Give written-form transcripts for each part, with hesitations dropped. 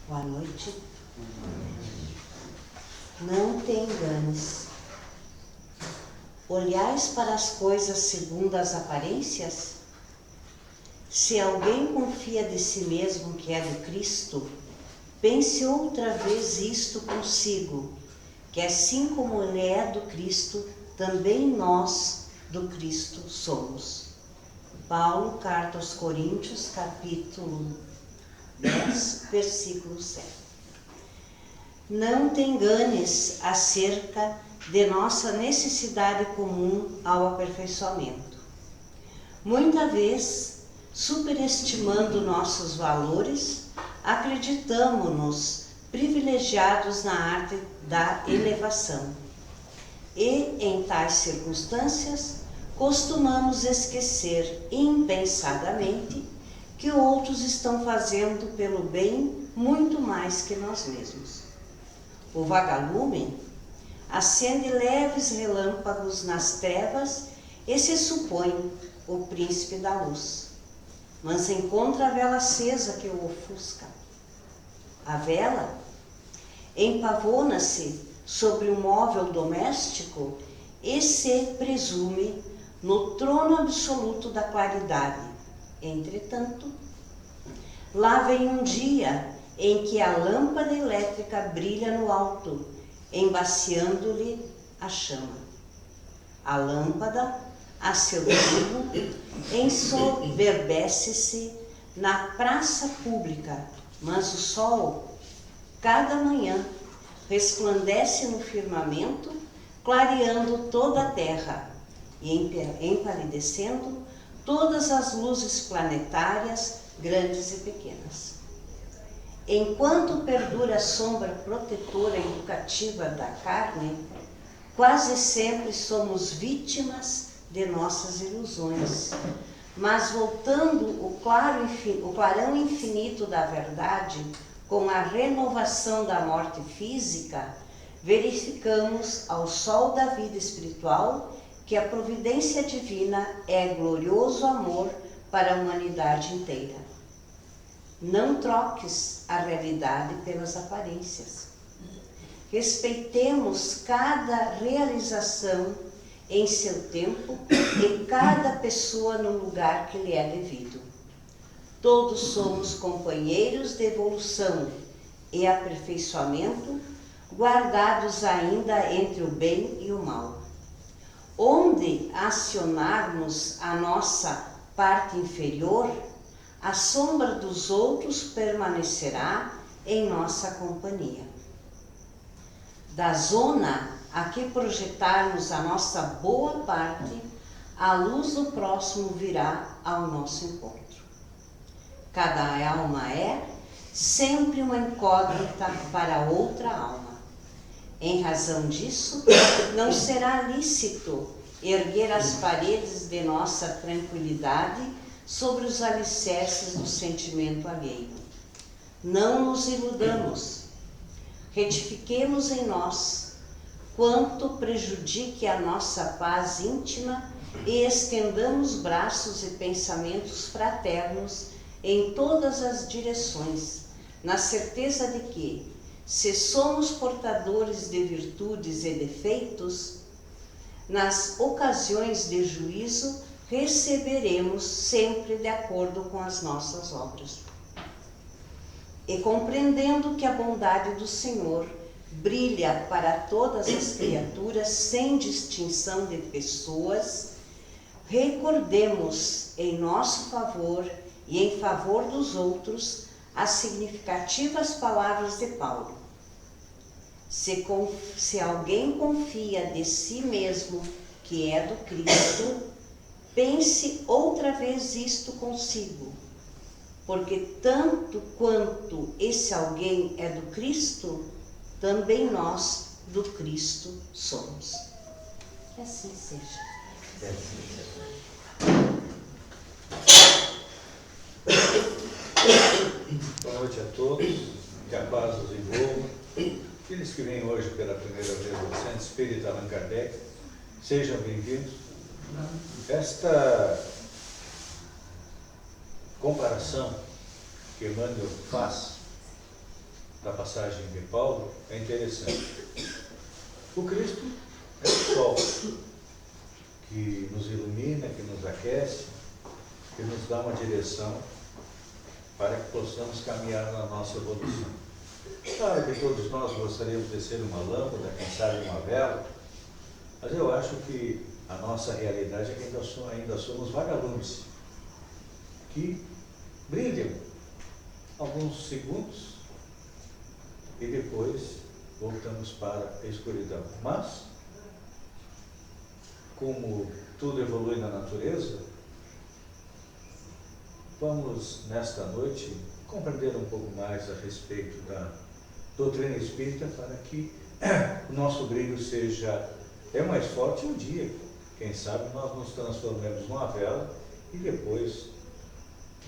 Boa noite. Não te enganes. Olhais para as coisas segundo as aparências? Se alguém confia de si mesmo que é do Cristo, pense outra vez isto consigo, que assim como ele é do Cristo, também nós do Cristo somos. Paulo, carta aos Coríntios, capítulo 10, versículo 7. Não te enganes acerca de nossa necessidade comum ao aperfeiçoamento. Muita vez, superestimando nossos valores, acreditamo-nos privilegiados na arte da elevação. E, em tais circunstâncias, costumamos esquecer impensadamente que outros estão fazendo pelo bem muito mais que nós mesmos. O vagalume acende leves relâmpagos nas trevas e se supõe o príncipe da luz, mas encontra a vela acesa que o ofusca. A vela empavona-se sobre o móvel doméstico e se presume no trono absoluto da claridade. Entretanto, lá vem um dia em que a lâmpada elétrica brilha no alto, embaciando-lhe a chama. A lâmpada, a seu tempo, ensoberbece-se na praça pública, mas o sol, cada manhã, resplandece no firmamento, clareando toda a terra e empalidecendo todas as luzes planetárias, grandes e pequenas. Enquanto perdura a sombra protetora e educativa da carne, quase sempre somos vítimas de nossas ilusões. Mas voltando o clarão infinito da verdade, com a renovação da morte física, verificamos ao sol da vida espiritual que a providência divina é glorioso amor para a humanidade inteira. Não troques a realidade pelas aparências. Respeitemos cada realização em seu tempo e cada pessoa no lugar que lhe é devido. Todos somos companheiros de evolução e aperfeiçoamento, guardados ainda entre o bem e o mal. Onde acionarmos a nossa parte inferior, a sombra dos outros permanecerá em nossa companhia. Da zona a que projetarmos a nossa boa parte, a luz do próximo virá ao nosso encontro. Cada alma é sempre uma incógnita para outra alma. Em razão disso, não será lícito erguer as paredes de nossa tranquilidade sobre os alicerces do sentimento alheio. Não nos iludamos. Retifiquemos em nós quanto prejudique a nossa paz íntima e estendamos braços e pensamentos fraternos em todas as direções, na certeza de que, se somos portadores de virtudes e defeitos, nas ocasiões de juízo receberemos sempre de acordo com as nossas obras. E compreendendo que a bondade do Senhor brilha para todas as criaturas sem distinção de pessoas, recordemos em nosso favor e em favor dos outros as significativas palavras de Paulo. Se alguém confia de si mesmo que é do Cristo, pense outra vez isto consigo, porque tanto quanto esse alguém é do Cristo, também nós do Cristo somos. Que assim seja. Boa noite a todos, que a paz os envolva. Aqueles que vêm hoje pela primeira vez ao Centro Espírita Allan Kardec, sejam bem-vindos. Esta comparação que Emmanuel faz da passagem de Paulo é interessante. O Cristo é o sol que nos ilumina, que nos aquece, que nos dá uma direção para que possamos caminhar na nossa evolução. Claro que todos nós gostaríamos de ser uma lâmpada, quem sabe uma vela, mas eu acho que a nossa realidade é que ainda somos vagalumes, que brilham alguns segundos e depois voltamos para a escuridão. Mas, como tudo evolui na natureza, vamos nesta noite compreender um pouco mais a respeito da doutrina espírita para que o nosso brilho seja mais forte um dia. Quem sabe nós nos transformemos numa vela e depois,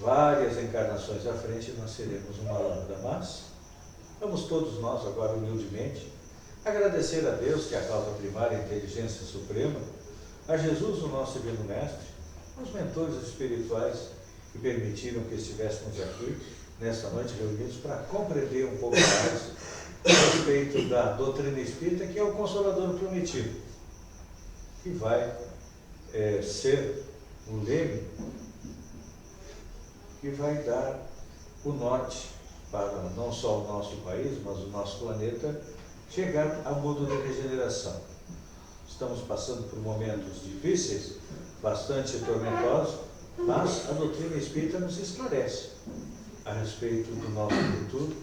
várias encarnações à frente, nós seremos uma lâmpada. Mas vamos todos nós agora humildemente agradecer a Deus, que é a causa primária, a inteligência suprema, a Jesus, o nosso divino mestre, aos mentores espirituais que permitiram que estivéssemos aqui nesta noite reunidos para compreender um pouco mais a respeito da doutrina espírita, que é o Consolador prometido, que vai ser o leme que vai dar o norte para não só o nosso país, mas o nosso planeta chegar a mundo de regeneração. Estamos passando por momentos difíceis, bastante tormentosos, mas a doutrina espírita nos esclarece a respeito do nosso futuro,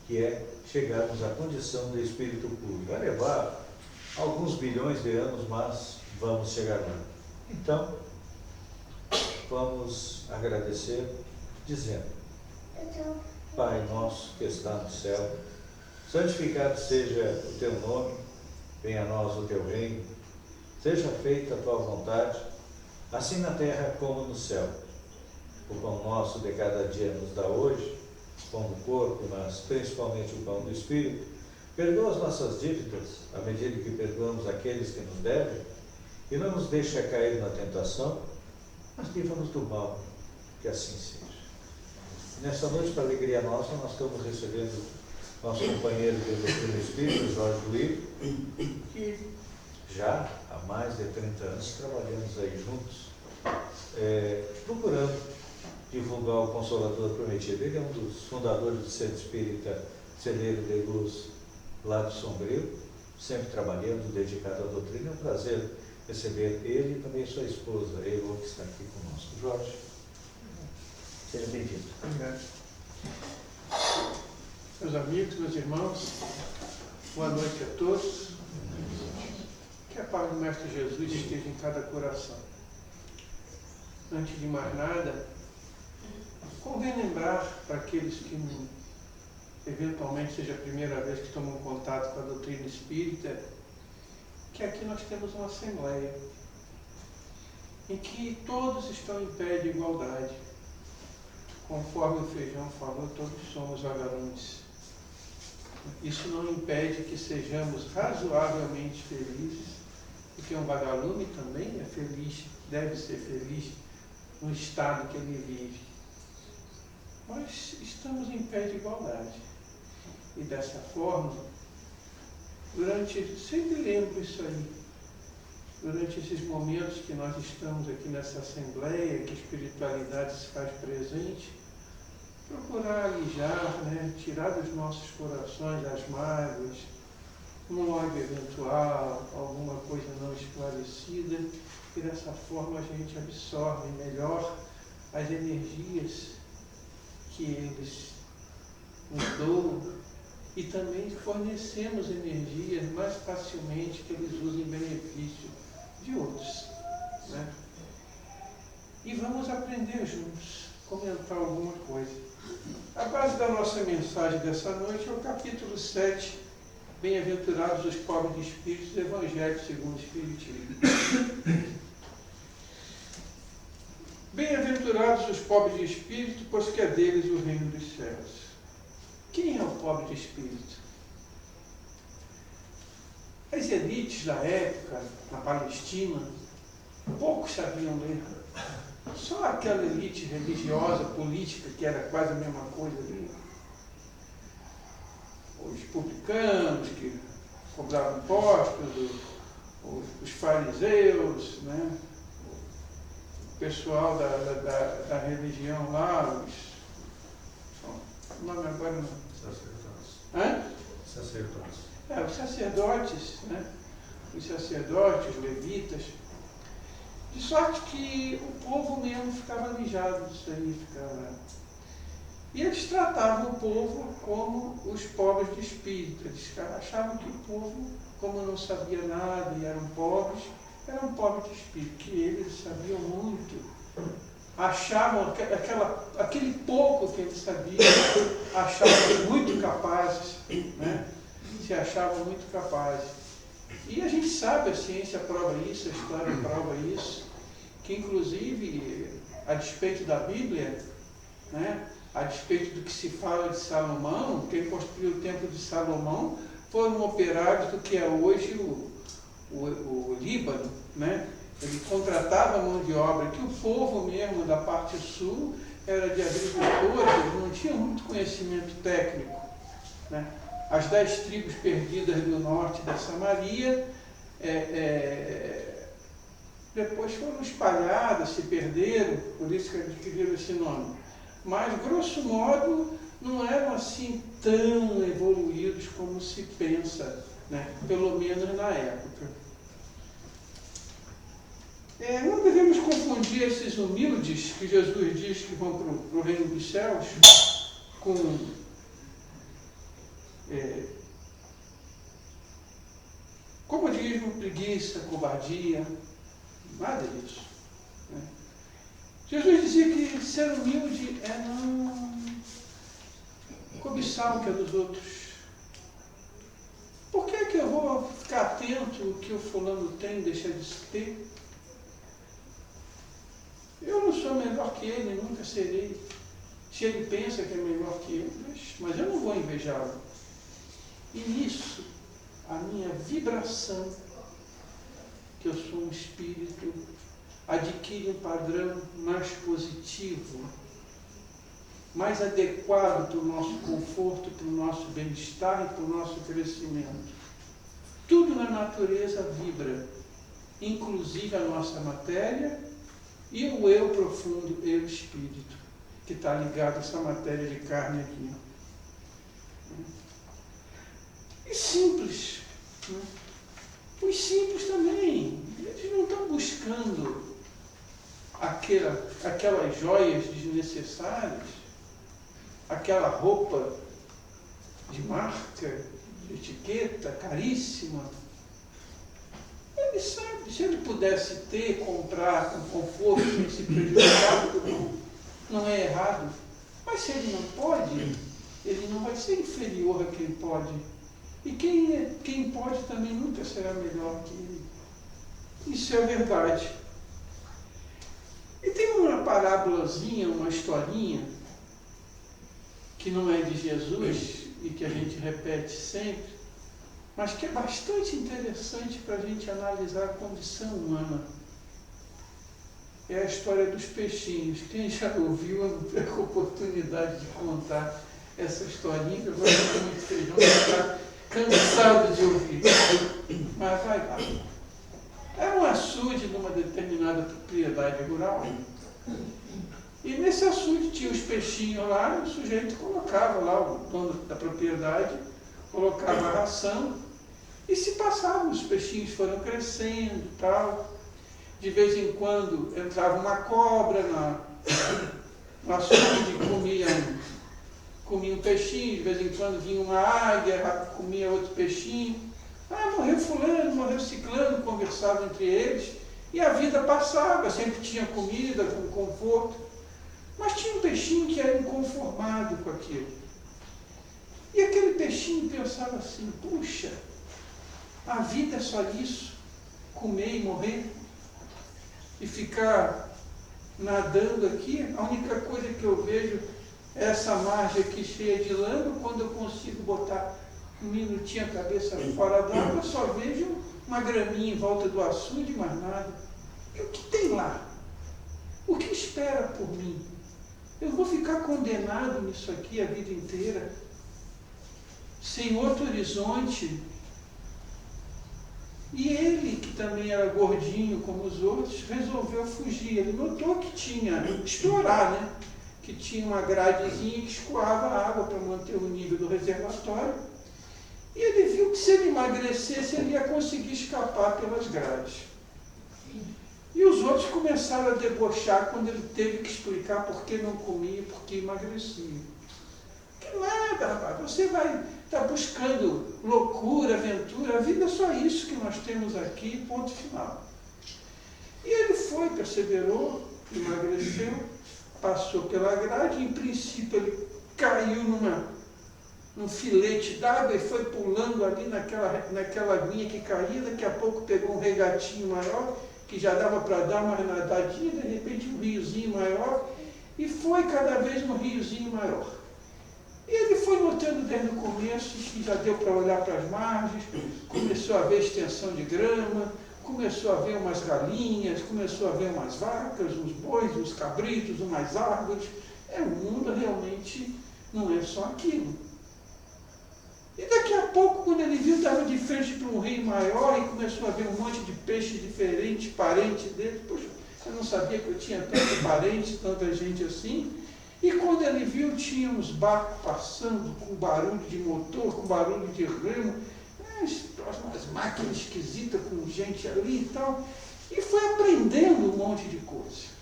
que é chegarmos à condição de espírito puro. Vai levar alguns bilhões de anos, mas vamos chegar lá. Então, vamos agradecer dizendo: Pai nosso que está no céu, santificado seja o teu nome, venha a nós o teu reino, seja feita a tua vontade, assim na terra como no céu. O pão nosso de cada dia nos dá hoje, o pão do corpo, mas principalmente o pão do Espírito. Perdoa as nossas dívidas, à medida que perdoamos aqueles que nos devem, e não nos deixa cair na tentação, mas livra-nos do mal, que assim seja. Nesta noite, para a alegria nossa, nós estamos recebendo nosso companheiro de doutrina espírita, Jorge Luiz, que já há mais de 30 anos trabalhamos aí juntos, procurando divulgar o Consolador prometido. Ele é um dos fundadores do Centro Espírita Celeiro de Luz, lá de Sombrio, sempre trabalhando, dedicado à doutrina. É um prazer receber ele e também sua esposa, Elo, que está aqui conosco. Jorge, seja bem-vindo. Obrigado. Meus amigos, meus irmãos, boa noite a todos. Que a paz do Mestre Jesus esteja em cada coração. Antes de mais nada, convém lembrar para aqueles que eventualmente seja a primeira vez que tomam contato com a doutrina espírita, que aqui nós temos uma assembleia em que todos estão em pé de igualdade. Conforme o Feijão falou, todos somos vagalumes. Isso não impede que sejamos razoavelmente felizes, porque um vagalume também é feliz, deve ser feliz no estado que ele vive. Mas estamos em pé de igualdade. E dessa forma, sempre lembro isso aí, durante esses momentos que nós estamos aqui nessa assembleia, que a espiritualidade se faz presente, procurar alijar, tirar dos nossos corações as mágoas, um ódio eventual, alguma coisa não esclarecida, e dessa forma a gente absorve melhor as energias que eles nos doam e também fornecemos energias mais facilmente que eles usem em benefício de outros. E vamos aprender juntos, comentar alguma coisa. A base da nossa mensagem dessa noite é o capítulo 7, Bem-aventurados os pobres de espírito, do Evangelho segundo o Espiritismo. Bem-aventurados os pobres de espírito, pois que é deles o reino dos céus. Quem é o pobre de espírito? As elites da época, na Palestina, poucos sabiam ler. Só aquela elite religiosa, política, que era quase a mesma coisa ali. publicanos, que cobravam impostos, os fariseus, né? O pessoal da religião lá, o nome agora não. Sacerdotes. Hã? Sacerdotes. Os sacerdotes, né? Os sacerdotes, os levitas, de sorte que o povo mesmo ficava alijado disso aí, E eles tratavam o povo como os pobres de espírito. Eles achavam que o povo, como não sabia nada e eram pobres de espírito, que eles sabiam muito. Achavam aquele pouco que eles sabiam, achavam muito capazes, né? Se achavam muito capazes. E a gente sabe, a ciência prova isso, a história prova isso, que inclusive, a despeito da Bíblia, né? A despeito do que se fala de Salomão, quem construiu o templo de Salomão foram operários do que é hoje o Líbano, né? Ele contratava mão de obra, que o povo mesmo da parte sul era de agricultores, eles não tinham muito conhecimento técnico, né? As 10 tribos perdidas do norte da Samaria, depois foram espalhadas, se perderam, por isso que adquiriram esse nome. Mas, grosso modo, não eram assim tão evoluídos como se pensa, né? Pelo menos na época. Não devemos confundir esses humildes, que Jesus diz que vão para o reino dos céus, com comodismo, preguiça, covardia, nada disso, né? Jesus dizia que ser humilde é não cobiçar o que é dos outros. Por que eu vou ficar atento ao que o fulano tem e deixar de ter? Eu não sou melhor que ele, nunca serei. Se ele pensa que é melhor que eu, mas eu não vou invejá-lo. E nisso, a minha vibração, que eu sou um espírito, adquire um padrão mais positivo, mais adequado para o nosso conforto, para o nosso bem-estar e para o nosso crescimento. Tudo na natureza vibra, inclusive a nossa matéria e o eu profundo, eu espírito, que está ligado a essa matéria de carne aqui. E simples, né? Os simples também, eles não estão buscando aquelas joias desnecessárias, aquela roupa de marca, de etiqueta, caríssima. Ele sabe, se ele pudesse comprar com conforto, sem se prejudicar, não é errado. Mas se ele não pode, ele não vai ser inferior a quem pode. E quem pode também nunca será melhor que ele. Isso é verdade. E tem uma parábolazinha, uma historinha, que não é de Jesus e que a gente repete sempre, mas que é bastante interessante para a gente analisar a condição humana. É a história dos peixinhos. Quem já ouviu, eu não perco a oportunidade de contar essa historinha, que eu gosto muito, vocês vão ficar cansados de ouvir. Mas vai lá. Era um açude numa determinada propriedade rural. E nesse açude tinha os peixinhos lá, e o sujeito colocava lá, o dono da propriedade, colocava a ração, e se passavam, os peixinhos foram crescendo e tal. De vez em quando entrava uma cobra no açude, comia um peixinho, de vez em quando vinha uma águia, comia outro peixinho. Morreu fulano, morreu ciclano, conversavam entre eles, e a vida passava, sempre tinha comida, com conforto. Mas tinha um peixinho que era inconformado com aquilo. E aquele peixinho pensava assim, puxa, a vida é só isso, comer e morrer, e ficar nadando aqui, a única coisa que eu vejo é essa margem aqui cheia de lama, quando eu consigo botar um minutinho a cabeça fora d'água, eu só vejo uma graminha em volta do açude, mais nada. E o que tem lá? O que espera por mim? Eu vou ficar condenado nisso aqui a vida inteira? sem outro horizonte. E ele, que também era gordinho como os outros, resolveu fugir. Ele notou que tinha, explorar, né? Que tinha uma gradezinha que escoava a água para manter o nível do reservatório. E ele viu que se ele emagrecesse, ele ia conseguir escapar pelas grades. E os outros começaram a debochar quando ele teve que explicar por que não comia e por que emagrecia. Que nada, rapaz, você vai estar buscando loucura, aventura, a vida é só isso que nós temos aqui, ponto final. E ele foi, perseverou, emagreceu, passou pela grade, em princípio ele caiu num filete d'água e foi pulando ali naquela aguinha que caía, daqui a pouco pegou um regatinho maior, que já dava para dar uma nadadinha, de repente um riozinho maior, e foi cada vez um riozinho maior. E ele foi notando desde o começo que já deu para olhar para as margens, começou a ver extensão de grama, começou a ver umas galinhas, começou a ver umas vacas, uns bois, uns cabritos, umas árvores. O mundo realmente não é só aquilo. E daqui a pouco, quando ele viu, estava de frente para um rio maior e começou a ver um monte de peixes diferentes, parentes dele. Poxa, eu não sabia que eu tinha tanto parente, tanta gente assim. E quando ele viu, tinha uns barcos passando com barulho de motor, com barulho de remo, umas máquinas esquisitas com gente ali e tal. E foi aprendendo um monte de coisa.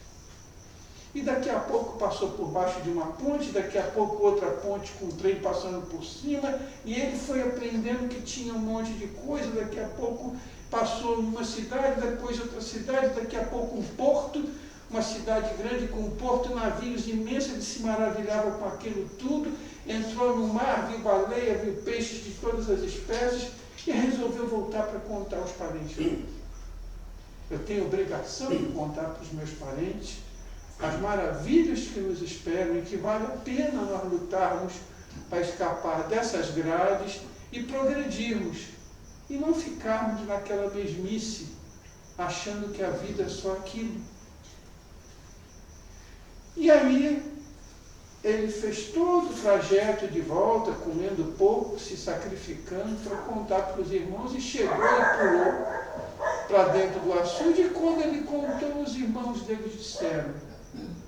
E daqui a pouco passou por baixo de uma ponte, daqui a pouco outra ponte com um trem passando por cima, e ele foi aprendendo que tinha um monte de coisa, daqui a pouco passou numa cidade, depois outra cidade, daqui a pouco um porto, uma cidade grande com um porto, navios imensos, ele se maravilhava com aquilo tudo, entrou no mar, viu baleia, viu peixes de todas as espécies, e resolveu voltar para contar aos parentes dele. Eu tenho obrigação de contar para os meus parentes as maravilhas que nos esperam e que vale a pena nós lutarmos para escapar dessas grades e progredirmos e não ficarmos naquela mesmice, achando que a vida é só aquilo. E aí ele fez todo o trajeto de volta, comendo pouco, se sacrificando para contar para os irmãos, e chegou e pulou para dentro do açude, e quando ele contou, os irmãos dele disseram: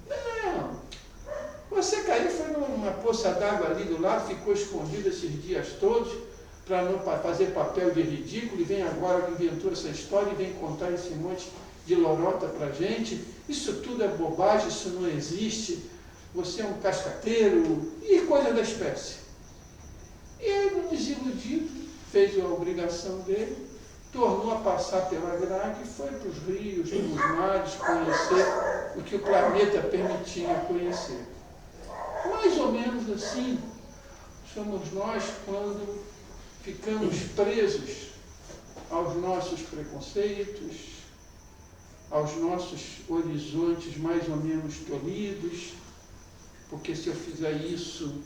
não, você caiu, foi numa poça d'água ali do lado, ficou escondido esses dias todos, para não fazer papel de ridículo, e vem agora que inventou essa história e vem contar esse monte de lorota para a gente. Isso tudo é bobagem, isso não existe, você é um cascateiro, e coisa da espécie. E ele, desiludido, fez a obrigação dele, tornou a passar pela grade e foi para os rios, para os mares, conhecer o que o planeta permitia conhecer. Mais ou menos assim somos nós quando ficamos presos aos nossos preconceitos, aos nossos horizontes mais ou menos tolhidos, porque se eu fizer isso,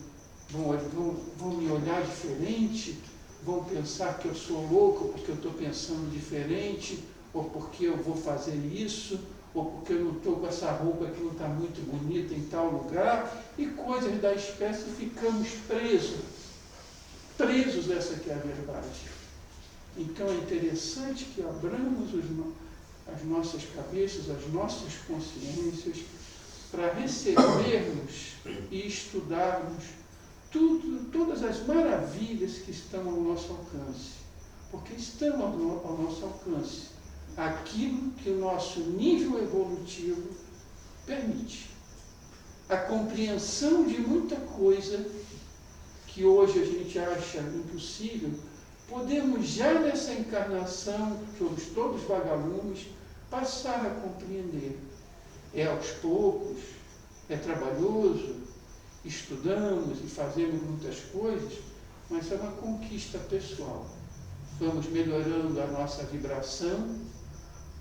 vão me olhar diferente, vão pensar que eu sou louco porque eu estou pensando diferente, ou porque eu vou fazer isso, ou porque eu não estou com essa roupa que não está muito bonita em tal lugar, e coisas da espécie, ficamos presos, essa que é a verdade. Então é interessante que abramos as nossas cabeças, as nossas consciências, para recebermos e estudarmos todas as maravilhas que estão ao nosso alcance, porque estão ao nosso alcance aquilo que o nosso nível evolutivo permite. A compreensão de muita coisa que hoje a gente acha impossível, podemos já nessa encarnação, somos todos vagalumes, passar a compreender. É aos poucos, é trabalhoso, estudamos e fazemos muitas coisas, mas é uma conquista pessoal. Vamos melhorando a nossa vibração,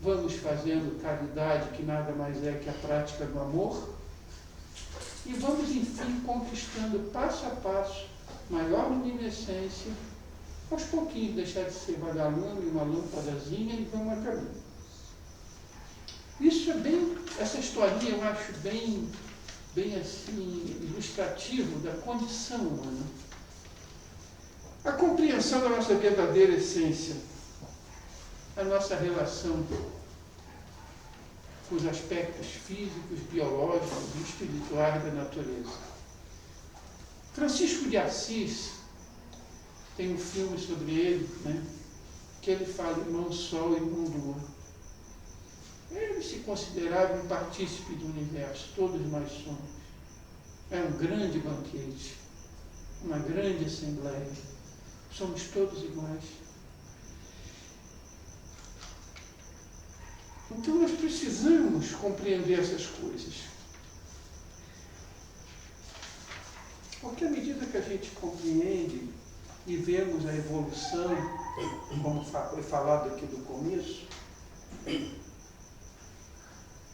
vamos fazendo caridade, que nada mais é que a prática do amor, e vamos, enfim, conquistando passo a passo maior luminescência, aos pouquinhos deixar de ser vagalume, uma lâmpadazinha, e vamos a caminho. Isso é bem, essa historinha eu acho bem assim, ilustrativo da condição humana. A compreensão da nossa verdadeira essência, a nossa relação com os aspectos físicos, biológicos e espirituais da natureza. Francisco de Assis tem um filme sobre ele, né, que ele fala irmão Sol e irmão Lua. Ele se considerava um partícipe do universo, todos nós somos. É um grande banquete, uma grande assembleia. Somos todos iguais. Então nós precisamos compreender essas coisas. Porque à medida que a gente compreende e vemos a evolução, como foi falado aqui do começo,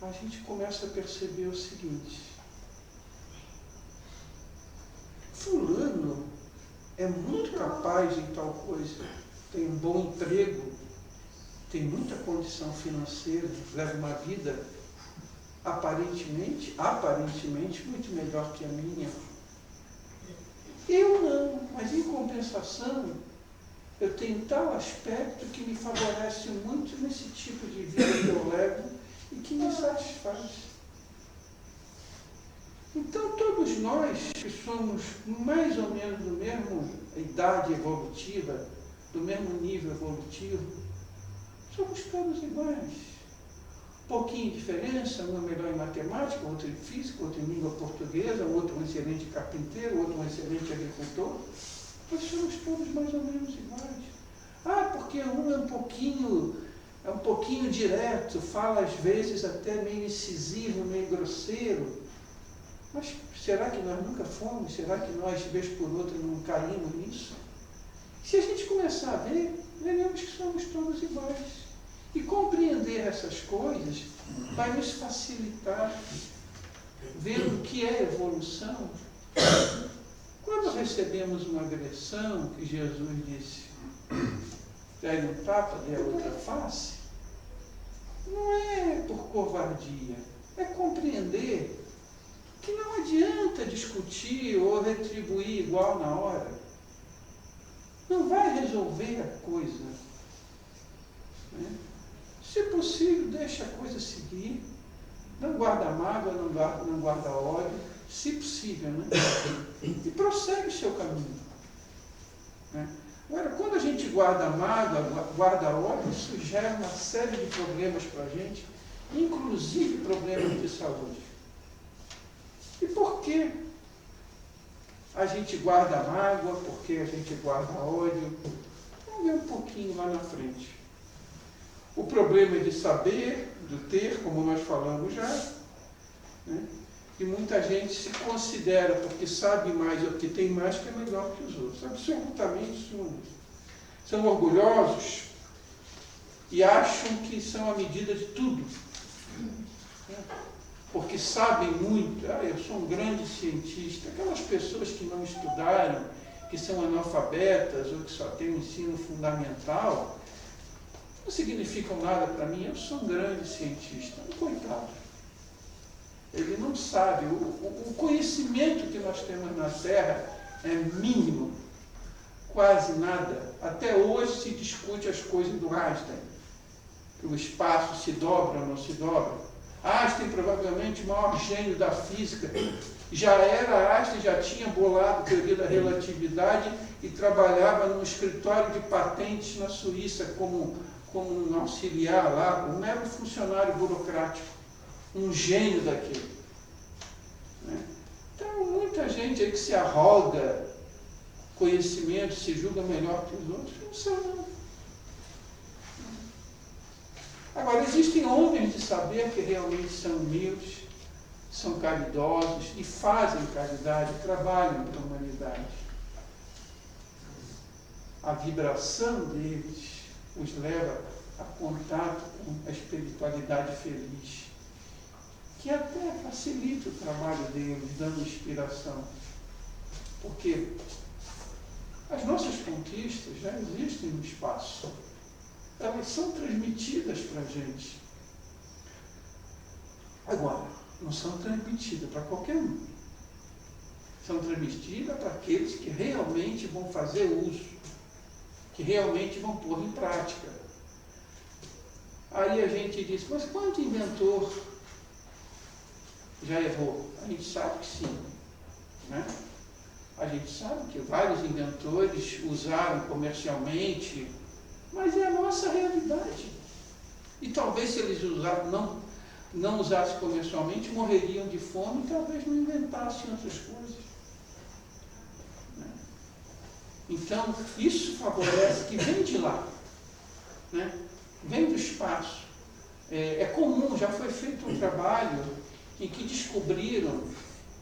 a gente começa a perceber o seguinte: fulano é muito capaz em tal coisa, tem um bom emprego, tem muita condição financeira, leva uma vida aparentemente muito melhor que a minha. Eu não, mas em compensação, eu tenho tal aspecto que me favorece muito nesse tipo de vida que eu levo e que me satisfaz. Então todos nós que somos mais ou menos do mesmo idade evolutiva, do mesmo nível evolutivo, somos todos iguais. Pouquinho de diferença, um é melhor em matemática, outro em física, outro em língua portuguesa, outro um excelente carpinteiro, outro um excelente agricultor. Nós somos todos mais ou menos iguais. Ah, porque um é um pouquinho direto, fala às vezes até meio incisivo, meio grosseiro. Mas será que nós nunca fomos? Será que nós, vez por outra, não caímos nisso? Se a gente começar a ver, veremos que somos todos iguais. E compreender essas coisas vai nos facilitar ver o que é evolução. Quando recebemos uma agressão, que Jesus disse, dê um tapa, dê a outra face, não é por covardia, é compreender que não adianta discutir ou retribuir igual na hora. Não vai resolver a coisa. Né? Se possível, deixa a coisa seguir. Não guarda mágoa, não guarda ódio, se possível, né? E prossegue o seu caminho. Né? Agora, quando a gente guarda mágoa, guarda ódio, isso gera uma série de problemas para a gente, inclusive problemas de saúde. E por que a gente guarda mágoa? Por que a gente guarda ódio? Vamos ver um pouquinho lá na frente. O problema é de saber, de ter, como nós falamos já, né? E muita gente se considera, porque sabe mais ou que tem mais, que é melhor que os outros. Absolutamente são orgulhosos e acham que são a medida de tudo. Né? Porque sabem muito. Ah, eu sou um grande cientista. Aquelas pessoas que não estudaram, que são analfabetas ou que só têm um ensino fundamental, não significam nada para mim. Eu sou um grande cientista. Coitado. Ele não sabe. O conhecimento que nós temos na Terra é mínimo, quase nada. Até hoje se discute as coisas do Einstein, que o espaço se dobra ou não se dobra. Einstein, provavelmente o maior gênio da física, já era Einstein, já tinha bolado a teoria da relatividade e trabalhava num escritório de patentes na Suíça como um auxiliar lá, um mero funcionário burocrático, um gênio daquilo. Né? Então, muita gente aí que se arroga conhecimento, se julga melhor que os outros, não são, não. Agora, existem homens de saber que realmente são humildes, são caridosos e fazem caridade, trabalham para a humanidade. A vibração deles os leva a contato com a espiritualidade feliz, que até facilita o trabalho deles, dando inspiração. Porque as nossas conquistas já existem no espaço. Elas são transmitidas para a gente. Agora, não são transmitidas para qualquer um. São transmitidas para aqueles que realmente vão fazer uso, que realmente vão pôr em prática. Aí a gente diz, mas quanto inventor já errou? A gente sabe que sim, né? A gente sabe que vários inventores usaram comercialmente, mas é a nossa realidade. E talvez se eles não usassem comercialmente, morreriam de fome e talvez não inventassem outras coisas. Né? Então, isso favorece que vem de lá, né? Vem do espaço. É comum, já foi feito um trabalho em que descobriram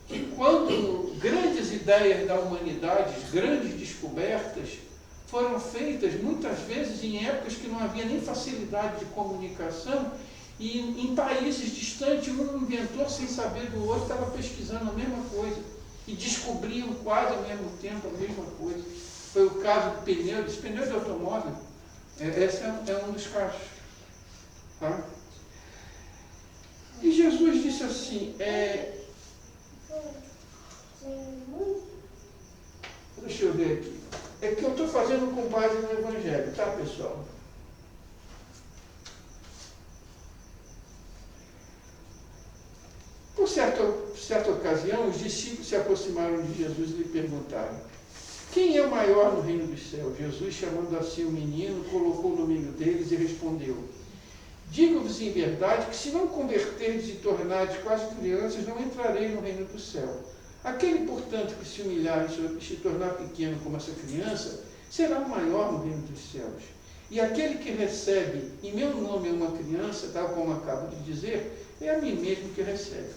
que quando grandes ideias da humanidade, grandes descobertas, foram feitas muitas vezes em épocas que não havia nem facilidade de comunicação, e em países distantes, um inventor, sem saber do outro, estava pesquisando a mesma coisa, e descobriam quase ao mesmo tempo a mesma coisa. Foi o caso do pneu de automóvel. Esse é um dos casos. Tá? E Jesus disse assim, deixa eu ver aqui. É que eu estou fazendo com base no Evangelho, tá, pessoal? Por certa ocasião, os discípulos se aproximaram de Jesus e lhe perguntaram: quem é o maior no reino dos céus? Jesus, chamando assim o menino, colocou no meio deles e respondeu: digo-vos em verdade que se não converterdes e tornardes quase crianças, não entrarei no reino do céu. Aquele, portanto, que se humilhar e se tornar pequeno como essa criança, será o maior no reino dos céus. E aquele que recebe em meu nome uma criança, tal como acabo de dizer, é a mim mesmo que recebe.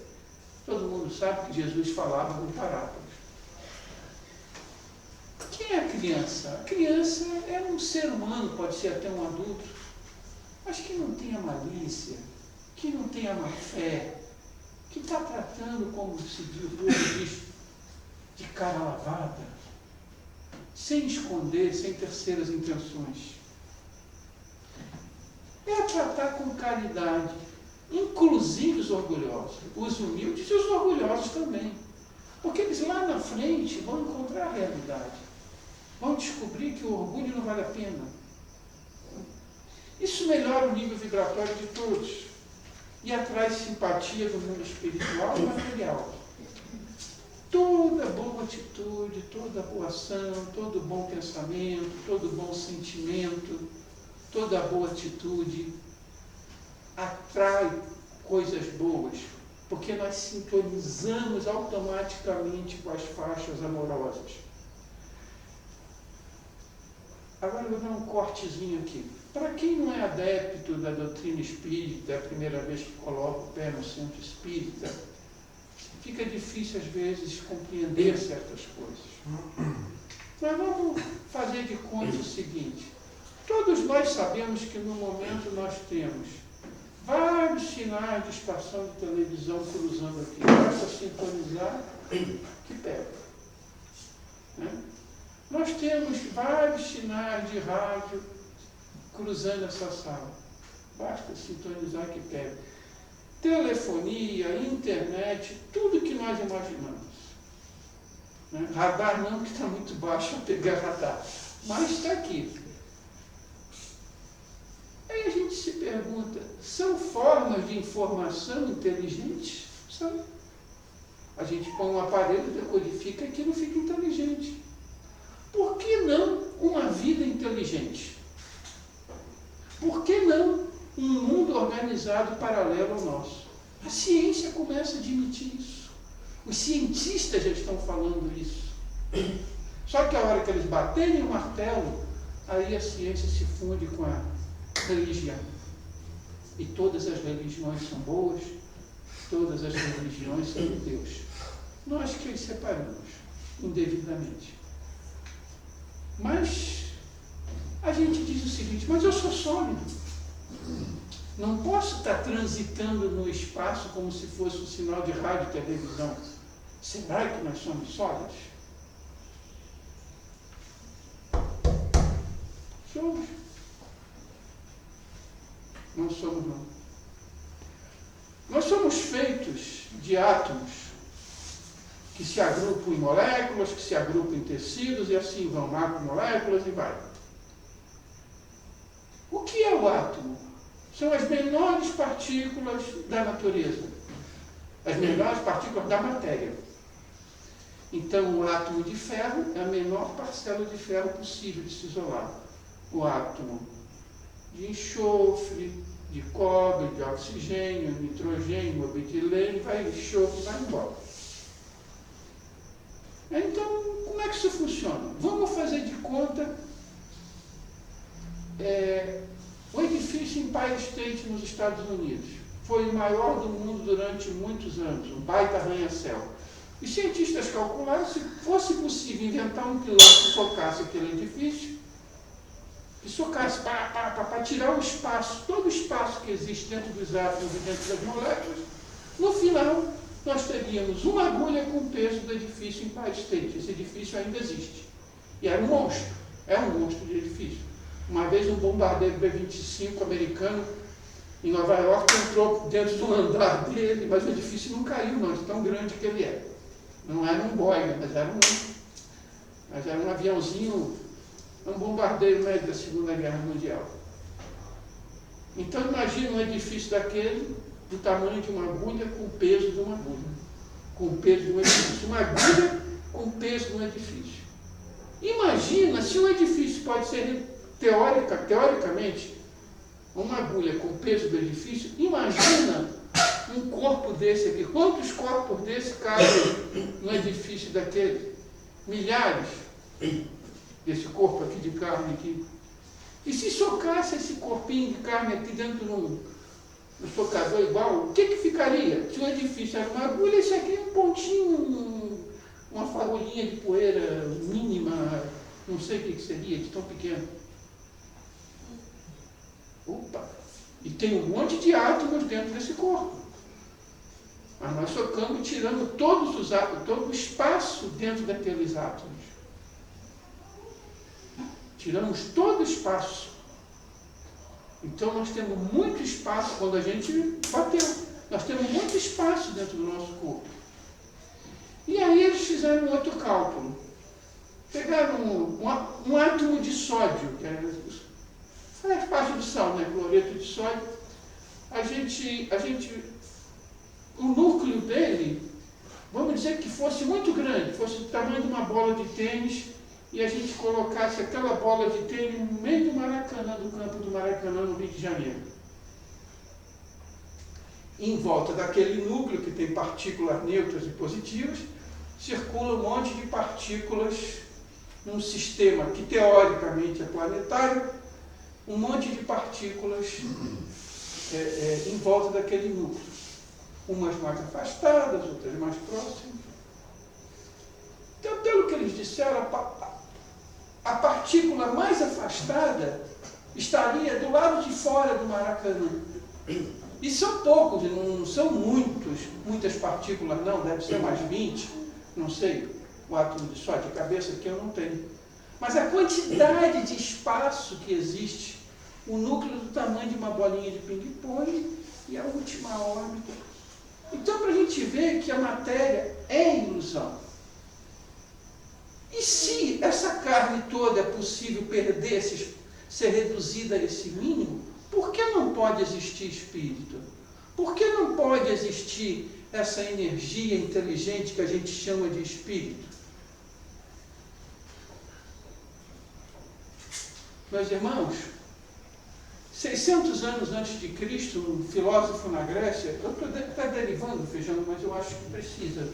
Todo mundo sabe que Jesus falava com parábolas. Quem é a criança? A criança é um ser humano, pode ser até um adulto, mas que não tem a malícia, que não tem a má fé, que está tratando, como se diz, o povo diz, de cara lavada, sem esconder, sem terceiras intenções. É tratar com caridade, inclusive os orgulhosos, os humildes e os orgulhosos também. Porque eles lá na frente vão encontrar a realidade, vão descobrir que o orgulho não vale a pena. Isso melhora o nível vibratório de todos e atrai simpatia do mundo espiritual e material. Toda boa atitude, toda boa ação, todo bom pensamento, todo bom sentimento, toda boa atitude atrai coisas boas, porque nós sintonizamos automaticamente com as faixas amorosas. Agora eu vou dar um cortezinho aqui. Para quem não é adepto da doutrina espírita, é a primeira vez que coloca o pé no centro espírita, fica difícil às vezes compreender certas coisas. Mas vamos fazer de conta o seguinte: todos nós sabemos que no momento nós temos vários sinais de estação de televisão cruzando aqui. Basta sintonizar que pega. Né? Nós temos vários sinais de rádio cruzando essa sala. Basta sintonizar que pega. Telefonia, internet, tudo que nós imaginamos. Né? Radar não, que está muito baixo para pegar radar. Mas está aqui. Aí a gente se pergunta, são formas de informação inteligentes? São. A gente põe um aparelho, decodifica e aquilo fica inteligente. Por que não uma vida inteligente? Por que não um mundo organizado paralelo ao nosso? A ciência começa a admitir isso. Os cientistas já estão falando isso. Só que a hora que eles baterem o martelo, aí a ciência se funde com a religião. E todas as religiões são boas, todas as religiões são de Deus. Nós que as separamos indevidamente. Mas a gente diz o seguinte: mas eu sou sólido. Não posso estar transitando no espaço como se fosse um sinal de rádio e televisão. Será que nós somos sólidos? Somos. Não somos, não. Nós somos feitos de átomos. que se agrupam em moléculas, que se agrupam em tecidos, e assim vão, macromoléculas e vai. O que é o átomo? São as menores partículas da natureza, as menores partículas da matéria. Então, o átomo de ferro é a menor parcela de ferro possível de se isolar. O átomo de enxofre, de cobre, de oxigênio, nitrogênio, mobililênio, vai enxofre e vai embora. Então, como é que isso funciona? Vamos fazer de conta o edifício Empire State nos Estados Unidos. Foi o maior do mundo durante muitos anos, um baita arranha-céu. Os cientistas calcularam se fosse possível inventar um piloto que socasse aquele edifício, que socasse para tirar o espaço, todo o espaço que existe dentro dos átomos e dentro das moléculas, no final nós teríamos uma agulha com o peso do edifício Empire State. Esse edifício ainda existe. E era um monstro, é um monstro de edifício. Uma vez um bombardeiro B-25 americano em Nova York entrou dentro do andar dele, mas o edifício não caiu não, de tão grande que ele é. Não era um Boeing, mas era um aviãozinho, um bombardeiro médio da Segunda Guerra Mundial. Então imagina um edifício daquele, do tamanho de uma agulha, com o peso de uma agulha. Com o peso de um edifício. Uma agulha com o peso de um edifício. Imagina se um edifício pode ser, teoricamente, uma agulha com o peso do edifício, imagina um corpo desse aqui. Quantos corpos desse cabem no edifício daquele? Milhares desse corpo aqui de carne aqui. E se socasse esse corpinho de carne aqui dentro no socador igual, o que ficaria? Se o edifício era uma agulha, esse aqui é um pontinho, uma fagulhinha de poeira mínima, não sei o que seria, de tão pequeno. Opa! E tem um monte de átomos dentro desse corpo. Mas nós socamos tirando todos os átomos, todo o espaço dentro daqueles átomos. Tiramos todo o espaço. Então nós temos muito espaço quando a gente bateu. Nós temos muito espaço dentro do nosso corpo. E aí eles fizeram um outro cálculo. Pegaram um átomo de sódio, que faz parte do sal, né? Cloreto de sódio. O núcleo dele, vamos dizer que fosse muito grande, fosse do tamanho de uma bola de tênis, e a gente colocasse aquela bola de tênis no meio do Maracanã, do campo do Maracanã, no Rio de Janeiro. Em volta daquele núcleo, que tem partículas neutras e positivas, circula um monte de partículas num sistema que teoricamente é planetário, um monte de partículas em volta daquele núcleo. Umas mais afastadas, outras mais próximas. Então, pelo que eles disseram, a partícula mais afastada estaria do lado de fora do Maracanã. E são poucos, não são muitas partículas não, deve ser mais 20, não sei, o átomo de sódio de cabeça que eu não tenho. Mas a quantidade de espaço que existe, o núcleo do tamanho de uma bolinha de ping-pong e a última órbita. Então, para a gente ver que a matéria é ilusão. E se essa carne toda é possível perder, ser reduzida a esse mínimo, por que não pode existir espírito? Por que não pode existir essa energia inteligente que a gente chama de espírito? Meus irmãos, 600 anos antes de Cristo, um filósofo na Grécia, eu estou até derivando, Feijão, mas eu acho que precisa.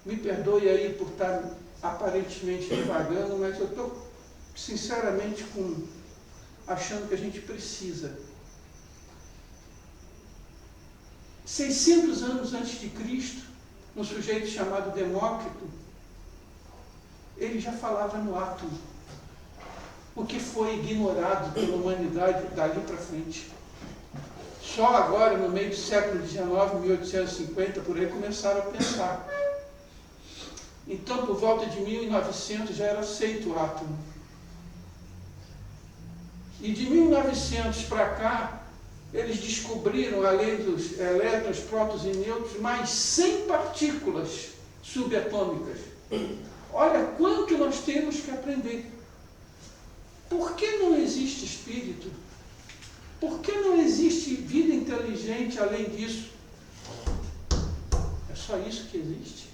Me perdoe aí por estar aparentemente divagando, mas eu estou sinceramente achando que a gente precisa. 600 anos antes de Cristo, um sujeito chamado Demócrito, ele já falava no átomo, o que foi ignorado pela humanidade dali para frente. Só agora, no meio do século XIX, 1850, por aí, começaram a pensar. Então, por volta de 1900, já era aceito o átomo. E de 1900 para cá, eles descobriram, além dos elétrons, prótons e nêutrons, mais 100 partículas subatômicas. Olha quanto nós temos que aprender. Por que não existe espírito? Por que não existe vida inteligente além disso? É só isso que existe.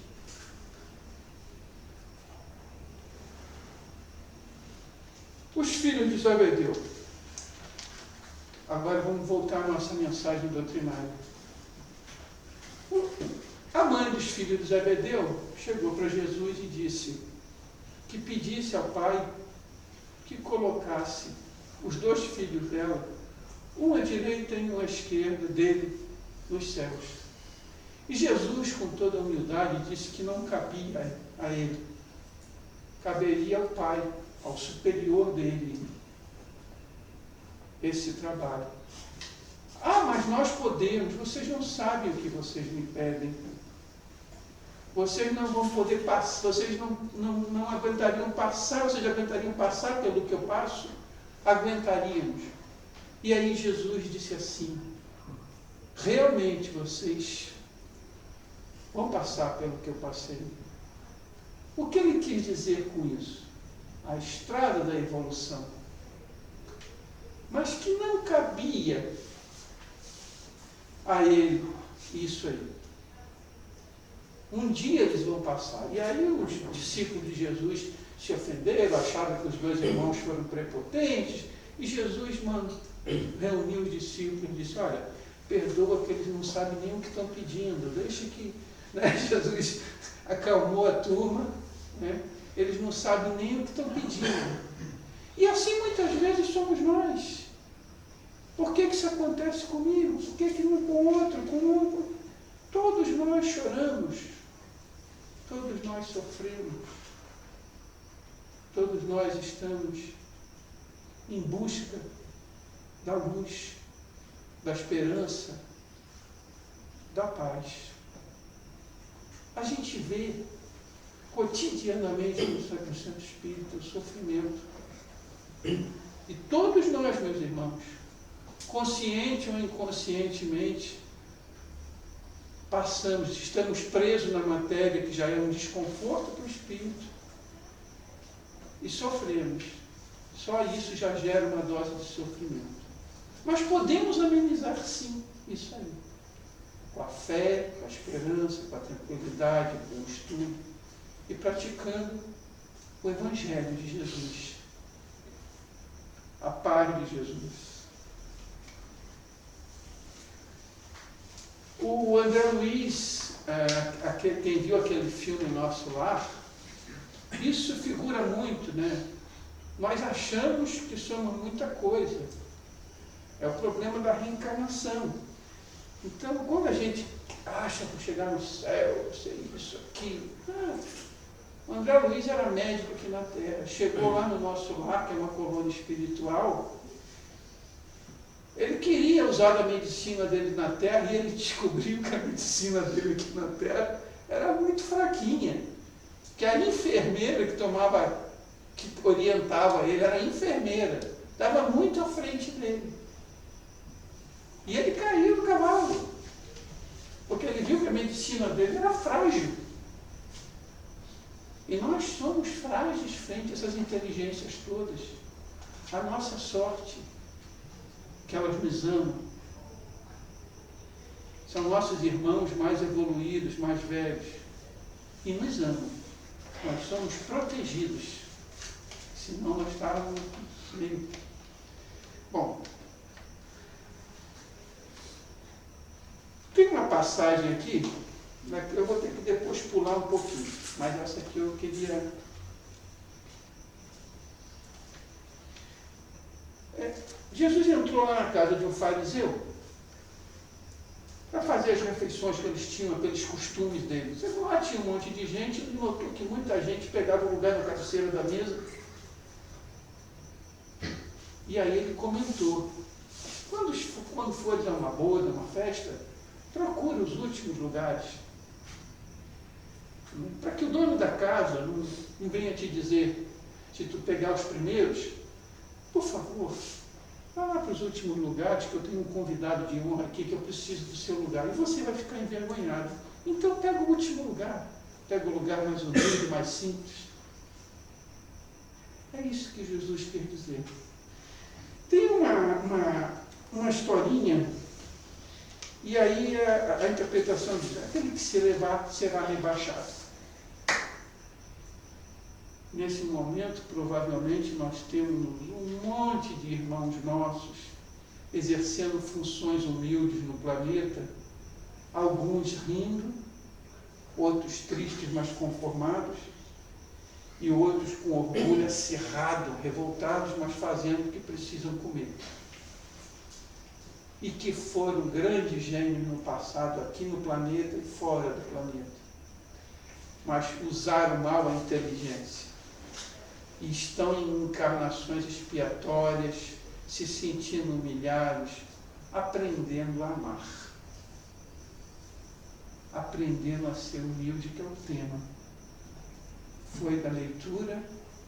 Os filhos de Zebedeu. Agora vamos voltar à nossa mensagem doutrinária. A mãe dos filhos de Zebedeu chegou para Jesus e disse que pedisse ao pai que colocasse os 2 filhos dela, um à direita e um à esquerda dele, nos céus. E Jesus, com toda a humildade, disse que não cabia a ele. Caberia ao pai, ao superior dele, esse trabalho. Ah, mas nós podemos. Vocês não sabem o que vocês me pedem. Vocês não vão poder passar, vocês não aguentariam passar, vocês aguentariam passar pelo que eu passo? Aguentaríamos. E aí Jesus disse assim, realmente vocês vão passar pelo que eu passei. O que ele quis dizer com isso? A estrada da evolução. Mas que não cabia a ele isso aí. Um dia eles vão passar. E aí os discípulos de Jesus se ofenderam, acharam que os 2 irmãos foram prepotentes, e Jesus reuniu os discípulos e disse, olha, perdoa que eles não sabem nem o que estão pedindo, deixa que... Jesus acalmou a turma, eles não sabem nem o que estão pedindo. E assim muitas vezes somos nós. Por que isso acontece comigo? Por que um com o outro, Todos nós choramos, todos nós sofremos, todos nós estamos em busca da luz, da esperança, da paz. A gente vê cotidianamente no Santo Espírito o sofrimento. E todos nós, meus irmãos, consciente ou inconscientemente, estamos presos na matéria, que já é um desconforto para o espírito, e sofremos. Só isso já gera uma dose de sofrimento. Mas podemos amenizar sim isso aí, com a fé, com a esperança, com a tranquilidade, com o estudo, e praticando o Evangelho de Jesus, a paz de Jesus. O André Luiz, quem viu aquele filme Nosso Lar, isso figura muito, né? Nós achamos que somos muita coisa. É o problema da reencarnação. Então, quando a gente acha que chegar no céu, ser isso, aquilo... O André Luiz era médico aqui na Terra. Chegou lá no Nosso Lar, que é uma colônia espiritual. Ele queria usar a medicina dele na Terra, e ele descobriu que a medicina dele aqui na Terra era muito fraquinha. Que a enfermeira que orientava ele, era enfermeira, estava muito à frente dele. E ele caiu do cavalo, porque ele viu que a medicina dele era frágil. E nós somos frágeis frente a essas inteligências todas. A nossa sorte, que elas nos amam. São nossos irmãos mais evoluídos, mais velhos, e nos amam. Nós somos protegidos, senão nós estávamos meio... Bom, tem uma passagem aqui, eu vou ter que depois pular um pouquinho, mas essa aqui eu queria... Jesus entrou lá na casa de um fariseu para fazer as refeições que eles tinham, aqueles costumes deles. Lá tinha um monte de gente, ele notou que muita gente pegava o lugar na cabeceira da mesa. E aí ele comentou, quando fores a uma boda, uma festa, procure os últimos lugares, para que o dono da casa não venha te dizer, se tu pegar os primeiros, por favor, Vá lá para os últimos lugares, que eu tenho um convidado de honra aqui, que eu preciso do seu lugar. E você vai ficar envergonhado. Então pega o último lugar. Pega o lugar mais humilde, mais simples. É isso que Jesus quer dizer. Tem uma historinha, e aí a interpretação diz: aquele que se elevar será rebaixado. Nesse momento, provavelmente, nós temos um monte de irmãos nossos exercendo funções humildes no planeta, alguns rindo, outros tristes, mas conformados, e outros com orgulho acirrado, revoltados, mas fazendo o que precisam comer. E que foram grandes gênios no passado, aqui no planeta e fora do planeta. Mas usaram mal a inteligência. E estão em encarnações expiatórias, se sentindo humilhados, aprendendo a amar. Aprendendo a ser humilde, que é o tema. Foi da leitura,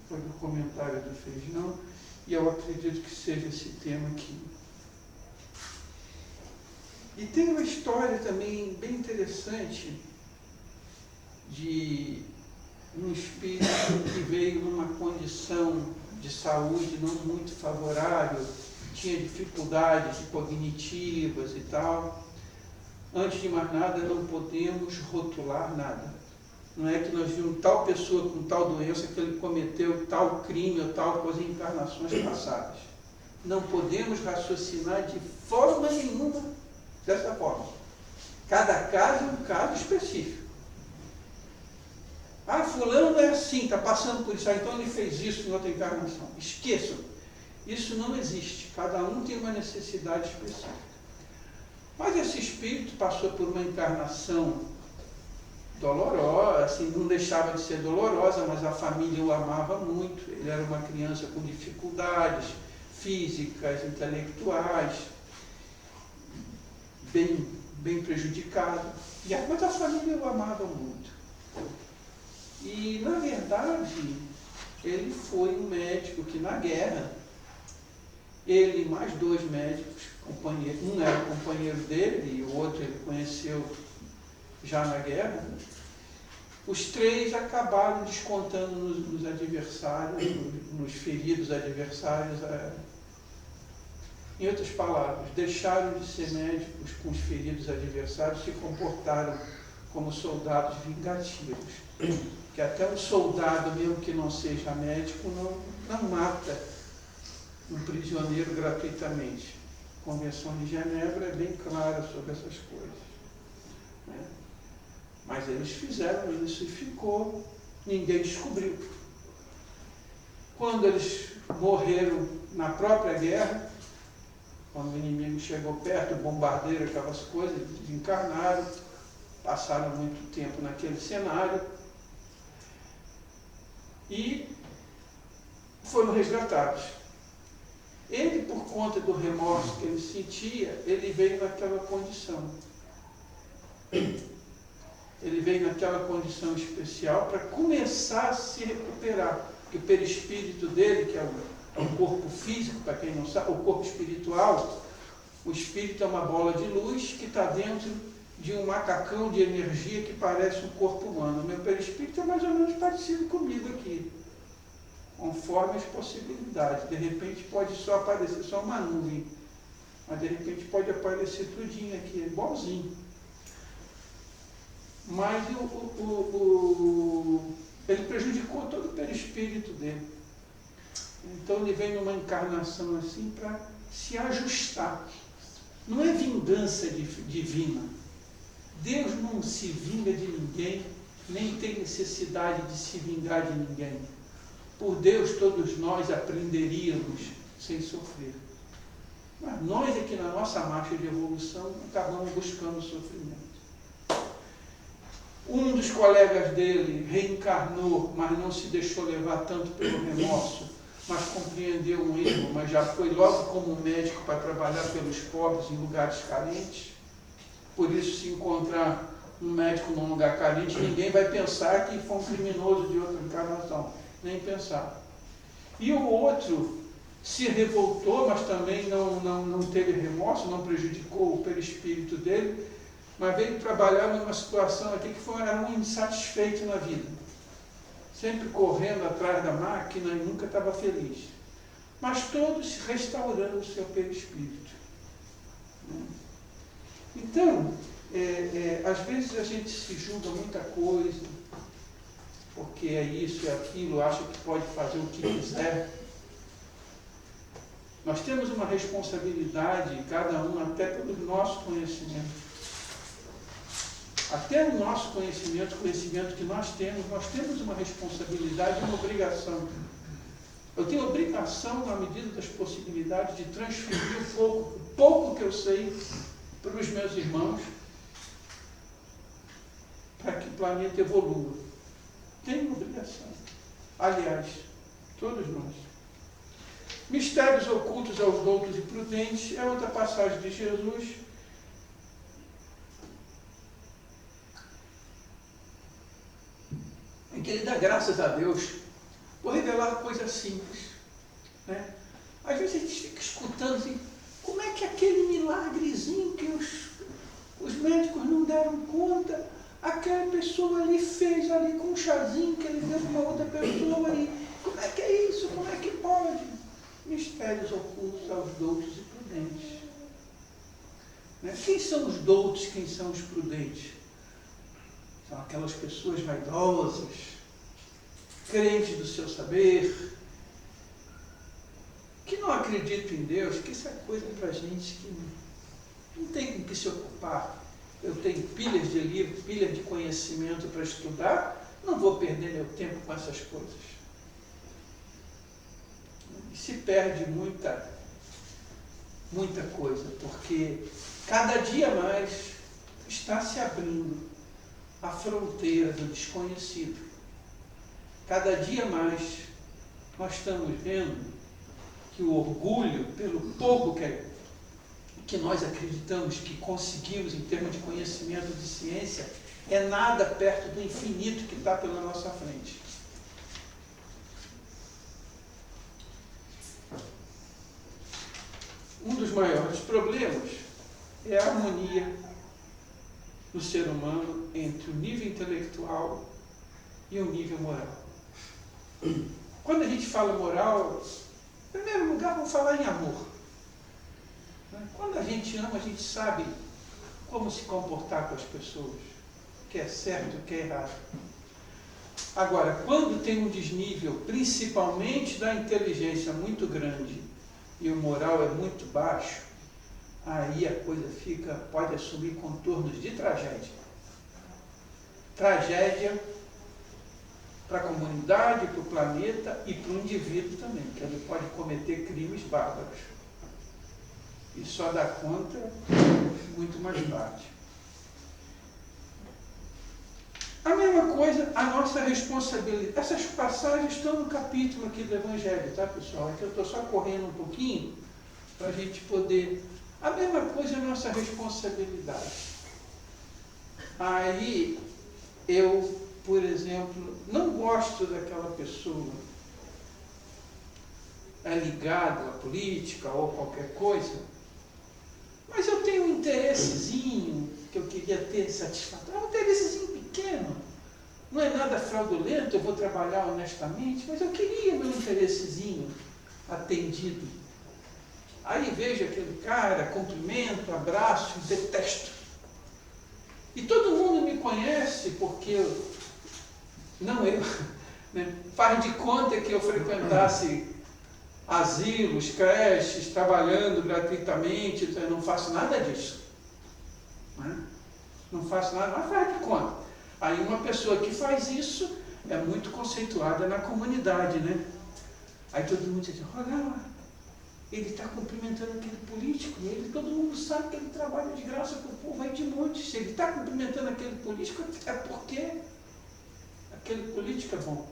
foi do comentário do Feijão, e eu acredito que seja esse tema aqui. E tem uma história também bem interessante de um espírito que veio numa condição de saúde não muito favorável, tinha dificuldades cognitivas e tal. Antes de mais nada, não podemos rotular nada. Não é que nós vimos tal pessoa com tal doença que ele cometeu tal crime ou tal coisa em encarnações passadas. Não podemos raciocinar de forma nenhuma dessa forma. Cada caso é um caso específico. Ah, fulano é assim, está passando por isso, então ele fez isso em outra encarnação. Esqueçam. Isso não existe. Cada um tem uma necessidade específica. Mas esse espírito passou por uma encarnação dolorosa, assim, não deixava de ser dolorosa, mas a família o amava muito. Ele era uma criança com dificuldades físicas, intelectuais, bem prejudicado. Mas a família o amava muito. E, na verdade, ele foi um médico que, na guerra, ele e mais dois médicos, um era companheiro dele e o outro ele conheceu já na guerra, os três acabaram descontando nos adversários, nos feridos adversários. Em outras palavras, deixaram de ser médicos com os feridos adversários, se comportaram como soldados vingativos. Que até um soldado, mesmo que não seja médico, não mata um prisioneiro gratuitamente. A Convenção de Genebra é bem clara sobre essas coisas. Né? Mas eles fizeram isso e ficou, ninguém descobriu. Quando eles morreram na própria guerra, quando o inimigo chegou perto, o bombardeiro, aquelas coisas, desencarnaram, passaram muito tempo naquele cenário e foram resgatados. Ele, por conta do remorso que ele sentia, ele veio naquela condição. Ele veio naquela condição especial para começar a se recuperar. Porque o perispírito dele, que é o corpo físico, para quem não sabe, o corpo espiritual, o espírito é uma bola de luz que está dentro de um macacão de energia que parece um corpo humano. O meu perispírito é mais ou menos parecido comigo aqui, conforme as possibilidades. De repente pode só aparecer só uma nuvem, mas de repente pode aparecer tudinho aqui, igualzinho. Mas ele prejudicou todo o perispírito dele. Então ele vem numa encarnação assim para se ajustar. Não é vingança divina. Deus não se vinga de ninguém, nem tem necessidade de se vingar de ninguém. Por Deus todos nós aprenderíamos sem sofrer. Mas nós é que na nossa marcha de evolução acabamos buscando sofrimento. Um dos colegas dele reencarnou, mas não se deixou levar tanto pelo remorso, mas compreendeu um erro, mas já foi logo como médico para trabalhar pelos pobres em lugares carentes. Por isso, se encontrar um médico num lugar carente, ninguém vai pensar que foi um criminoso de outra encarnação. Nem pensar. E o outro se revoltou, mas também não teve remorso, não prejudicou o perispírito dele, mas veio trabalhar numa situação aqui que era um insatisfeito na vida, sempre correndo atrás da máquina e nunca estava feliz, mas todos restaurando o seu perispírito. Então, às vezes a gente se julga muita coisa, porque é isso, é aquilo, acha que pode fazer o que quiser. Nós temos uma responsabilidade, cada um, até pelo nosso conhecimento. Até o nosso conhecimento que nós temos uma responsabilidade e uma obrigação. Eu tenho obrigação, na medida das possibilidades, de transferir o pouco que eu sei para os meus irmãos, para que o planeta evolua. Tenho obrigação. Aliás, todos nós. Mistérios ocultos aos doutos e prudentes é outra passagem de Jesus, em que ele dá graças a Deus por revelar coisas simples. Né? Às vezes a gente fica escutando assim, como é que aquele milagrezinho que os médicos não deram conta, aquela pessoa ali fez ali com um chazinho que ele deu para uma outra pessoa, e como é que é isso? Como é que pode? Mistérios ocultos aos doutos e prudentes. Né? Quem são os doutos, quem são os prudentes? São aquelas pessoas vaidosas, crentes do seu saber, que não acreditam em Deus, que isso é coisa para gente que não tem com o que se ocupar. Eu tenho pilhas de livros, pilhas de conhecimento para estudar, não vou perder meu tempo com essas coisas. E se perde muita coisa, porque cada dia mais está se abrindo a fronteira do desconhecido. Cada dia mais nós estamos vendo que o orgulho, pelo pouco que nós acreditamos que conseguimos em termos de conhecimento de ciência, é nada perto do infinito que está pela nossa frente. Um dos maiores problemas é a harmonia no ser humano entre o nível intelectual e o nível moral. Quando a gente fala moral, em primeiro lugar, vamos falar em amor. Quando a gente ama, a gente sabe como se comportar com as pessoas, o que é certo e o que é errado. Agora, quando tem um desnível, principalmente da inteligência muito grande, e o moral é muito baixo, aí a coisa pode assumir contornos de tragédia. Tragédia para a comunidade, para o planeta e para o indivíduo também, que ele pode cometer crimes bárbaros. E só dá conta muito mais tarde. A mesma coisa, a nossa responsabilidade. Essas passagens estão no capítulo aqui do Evangelho, tá, pessoal? É que eu estou só correndo um pouquinho para a gente poder... A mesma coisa é a nossa responsabilidade. Aí, eu, por exemplo, não gosto daquela pessoa ligada à política ou qualquer coisa, mas eu tenho um interessezinho que eu queria ter satisfatório, é um interessezinho pequeno, não é nada fraudulento, eu vou trabalhar honestamente, mas eu queria meu interessezinho atendido. Aí vejo aquele cara, cumprimento, abraço, detesto. E todo mundo me conhece porque faz de conta que eu frequentasse asilos, creches, trabalhando gratuitamente, eu não faço nada disso. Não faço nada, mas faz de conta. Aí uma pessoa que faz isso é muito conceituada na comunidade, né? Aí todo mundo diz, olha, ele está cumprimentando aquele político, e todo mundo sabe que ele trabalha de graça para o povo, aí de monte. Se ele está cumprimentando aquele político, é porque aquele político é bom.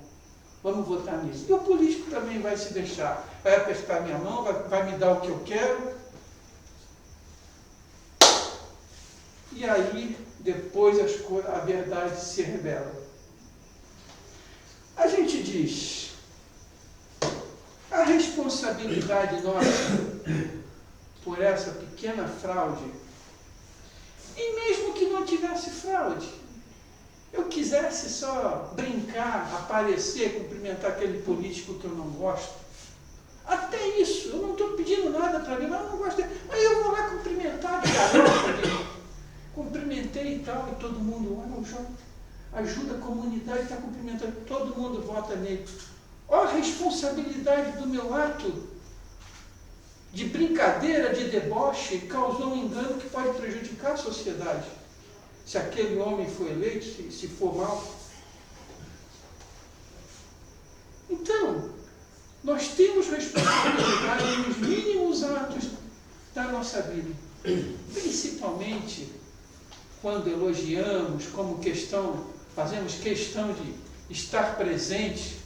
Vamos votar nisso. E o político também vai se deixar, vai apertar minha mão, vai me dar o que eu quero. E aí, depois a verdade se revela. A gente diz, a responsabilidade nossa por essa pequena fraude, e mesmo que não tivesse fraude, eu quisesse só brincar, aparecer, cumprimentar aquele político que eu não gosto, até isso, eu não estou pedindo nada para mim, mas eu não gosto dele. Aí eu vou lá cumprimentar de garoto, cumprimentei e tal, e todo mundo, ajuda a comunidade, está cumprimentando, todo mundo vota nele. Olha a responsabilidade do meu ato de brincadeira, de deboche, causou um engano que pode prejudicar a sociedade. Se aquele homem for eleito, se for mal. Então, nós temos responsabilidade nos mínimos atos da nossa vida. Principalmente quando elogiamos, como fazemos questão de estar presente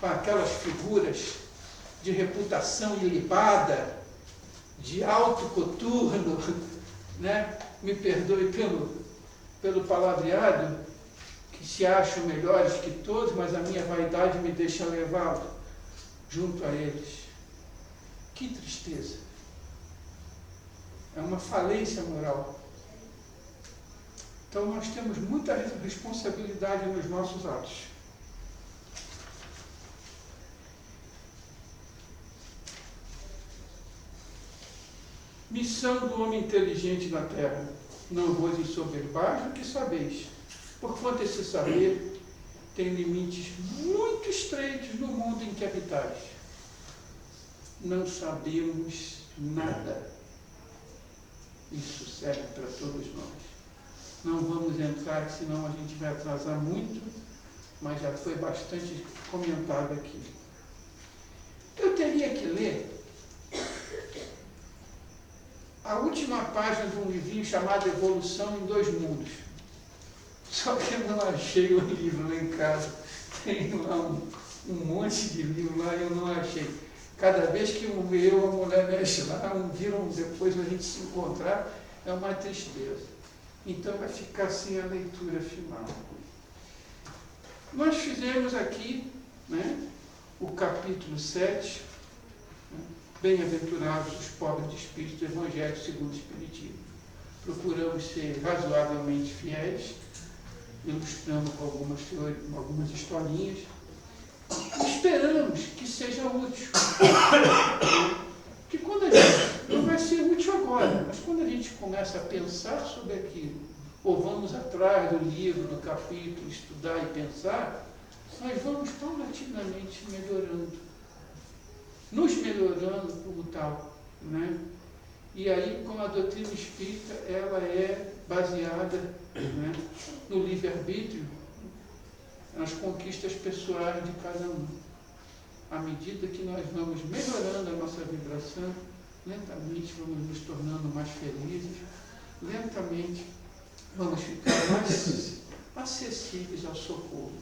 com aquelas figuras de reputação ilibada, de alto coturno, né? Me perdoe pelo palavreado, que se acham melhores que todos, mas a minha vaidade me deixa levá-lo junto a eles. Que tristeza! É uma falência moral. Então nós temos muita responsabilidade nos nossos atos. Missão do homem inteligente na terra. Não vos ensoberbais do que sabeis, porquanto esse saber tem limites muito estreitos no mundo em que habitais. Não sabemos nada. Isso serve para todos nós. Não vamos entrar, senão a gente vai atrasar muito, mas já foi bastante comentado aqui. Eu teria que ler a última página de um livrinho chamado Evolução em Dois Mundos. Só que eu não achei o livro lá em casa. Tem lá um monte de livro lá e eu não achei. Cada vez que a mulher mexe lá, depois a gente se encontrar, é uma tristeza. Então vai ficar assim a leitura final. Nós fizemos aqui, né, o capítulo 7, né, Bem-aventurados os pobres de espírito do Evangelho segundo o Espiritismo. Procuramos ser razoavelmente fiéis, ilustrando com algumas historinhas. Esperamos que seja útil. Porque quando a gente, não vai ser útil agora, mas quando a gente começa a pensar sobre aquilo, ou vamos atrás do livro, do capítulo, estudar e pensar, nós vamos paulatinamente melhorando. Nos melhorando como tal, né? E aí, como a doutrina espírita, ela é baseada, né, no livre-arbítrio, nas conquistas pessoais de cada um. À medida que nós vamos melhorando a nossa vibração, lentamente vamos nos tornando mais felizes, lentamente vamos ficar mais acessíveis ao socorro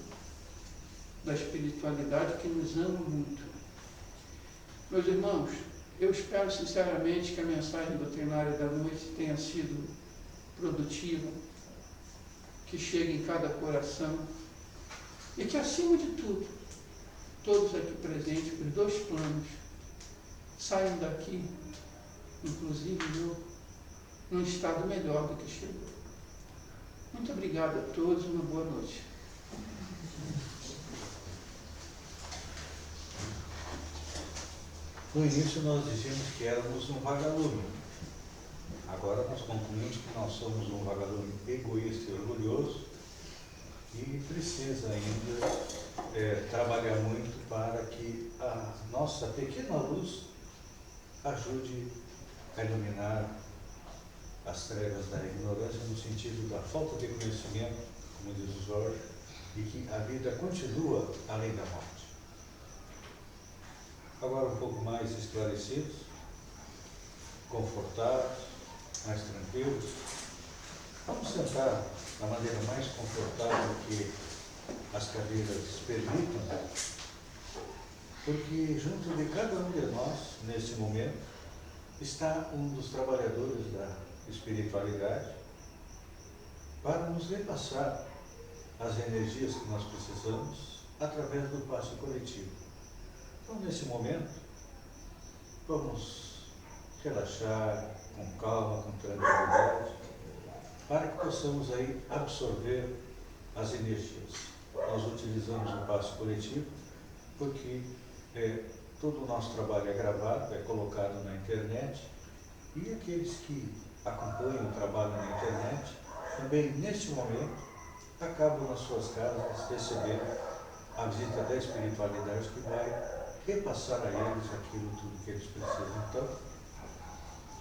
da espiritualidade que nos ama muito. Meus irmãos, eu espero sinceramente que a mensagem doutrinária da noite tenha sido produtiva, que chegue em cada coração e que, acima de tudo, todos aqui presentes, os dois planos, saiam daqui, inclusive eu, num estado melhor do que chegou. Muito obrigado a todos e uma boa noite. No início nós dizíamos que éramos um vagalume. Agora nós concluímos que nós somos um vagalume egoísta e orgulhoso e precisa ainda trabalhar muito para que a nossa pequena luz ajude a iluminar as trevas da ignorância no sentido da falta de conhecimento, como diz o Jorge, e que a vida continua além da morte. Agora um pouco mais esclarecidos, confortados, mais tranquilos. Vamos sentar da maneira mais confortável que as cadeiras permitam, porque junto de cada um de nós, nesse momento, está um dos trabalhadores da espiritualidade para nos repassar as energias que nós precisamos através do passe coletivo. Então, nesse momento, vamos relaxar com calma, com tranquilidade, para que possamos aí absorver as energias. Nós utilizamos o passo coletivo porque todo o nosso trabalho é gravado, é colocado na internet, e aqueles que acompanham o trabalho na internet também, neste momento, acabam nas suas casas recebendo a visita da espiritualidade que vai repassar a eles aquilo tudo que eles precisam. Então,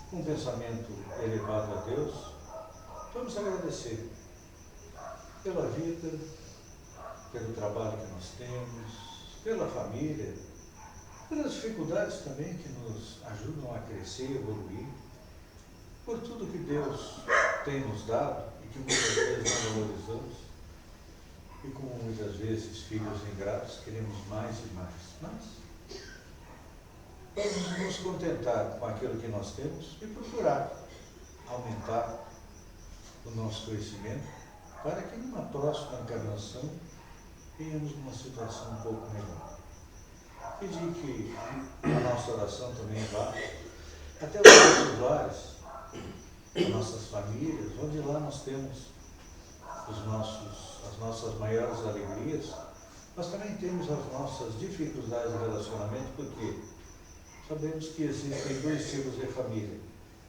com um pensamento elevado a Deus, vamos agradecer pela vida, pelo trabalho que nós temos, pela família, pelas dificuldades também que nos ajudam a crescer, evoluir, por tudo que Deus tem nos dado e que muitas vezes não valorizamos, e como muitas vezes, filhos ingratos, queremos mais e mais. Mas vamos nos contentar com aquilo que nós temos e procurar aumentar o nosso conhecimento para que numa próxima encarnação tenhamos uma situação um pouco melhor. Pedir que a nossa oração também vá até os nossos lares, as nossas famílias, onde lá nós temos as nossas maiores alegrias, mas também temos as nossas dificuldades de relacionamento, porque sabemos que existem dois tipos de família,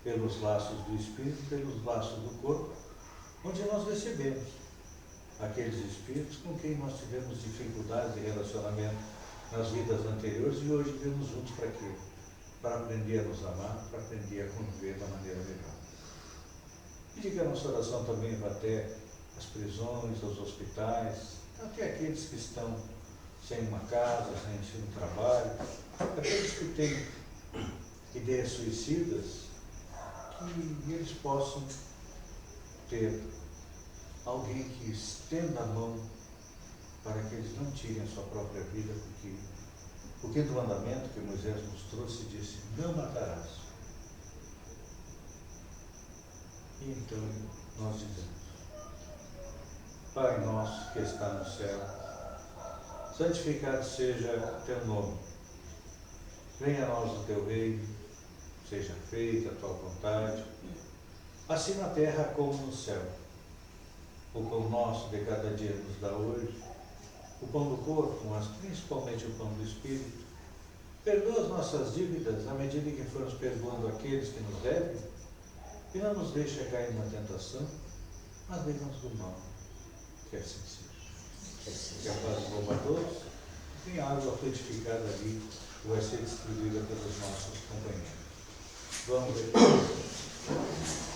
pelos laços do espírito e pelos laços do corpo, onde nós recebemos aqueles espíritos com quem nós tivemos dificuldades de relacionamento nas vidas anteriores e hoje vivemos juntos para quê? Para aprender a nos amar, para aprender a conviver da maneira melhor. Pedir que a nossa oração também vá até as prisões, aos hospitais, até aqueles que estão sem uma casa, sem um trabalho, aqueles que têm ideias suicidas, que eles possam ter alguém que estenda a mão para que eles não tirem a sua própria vida, porque o quinto mandamento que Moisés nos trouxe disse: não matarás. E então nós dizemos: Pai nosso que está no céu, santificado seja teu nome. Venha a nós o teu reino, seja feita a tua vontade, assim na terra como no céu. O pão nosso de cada dia nos dá hoje, o pão do corpo, mas principalmente o pão do Espírito. Perdoa as nossas dívidas à medida que formos perdoando aqueles que nos devem, e não nos deixe cair na tentação, mas livra-nos do mal. Que assim seja. Que a paz bom a todos. Tem água frutificada ali, que vai ser distribuída pelos nossos companheiros. Vamos ver.